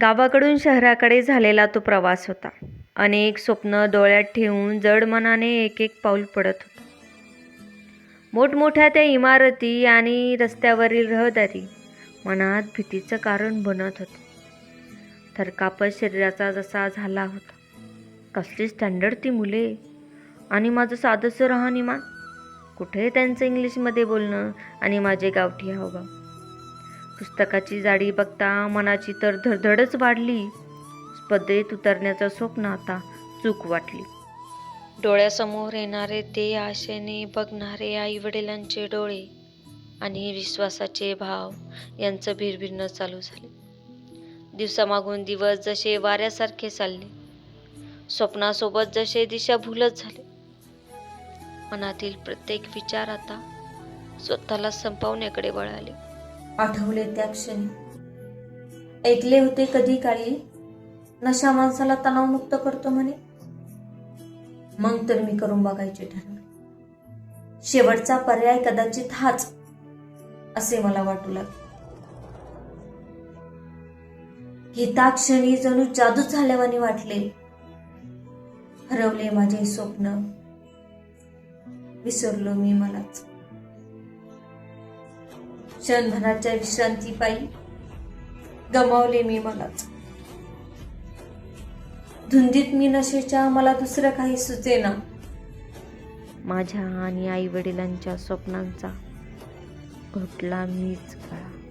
गावाकडून शहराकडे झालेला तो प्रवास होता. अनेक स्वप्न डोळ्यात ठेवून जड मनाने एक एक पाऊल पडत होता. मोठमोठ्या त्या इमारती आणि रस्त्यावरील रहदारी मनात भीतीचं कारण बनत होते. थरकापत शरीराचा जसा झाला होता. कसली स्टँडर्ड ती मुले आणि माझं साधंसं राहणीमान. कुठे त्यांचं इंग्लिशमध्ये बोलणं आणि माझे गावठी हावभाव. पुस्तकाची जाडी बघता मनाची तर धडधडच वाढली. स्पर्धेत उतरण्याचं स्वप्न आता चूक वाटली. डोळ्यासमोर येणारे ते आशेने बघणारे आई वडिलांचे डोळे आणि विश्वासाचे भाव यांचं भिरभिरणं चालू झाले. दिवसामागून दिवस जसे वाऱ्यासारखे चालले. स्वप्नासोबत जसे दिशाभूलच झाले. मनातील प्रत्येक विचार आता स्वतःला संपवण्याकडे वळाले. आठवले त्या क्षणी. ऐकले होते कधी काळी, नशा माणसाला तणावमुक्त करतो म्हणे. मग तर मी करून बघायचे ठरवले. शेवटचा पर्याय कदाचित हाच असे मला वाटू लागले. हिताक्षणी जणू जादूच झाल्यावानी वाटले. हरवले माझे स्वप्न, विसरलो मी मलाच. क्षणभराच्या विश्रांती पायी गमावले मी मलाच. धुंदीत मी नशेच्या मला दुसरं काही सुचेना. माझ्या आणि आई वडिलांच्या स्वप्नांचा घोटला मीच गळा.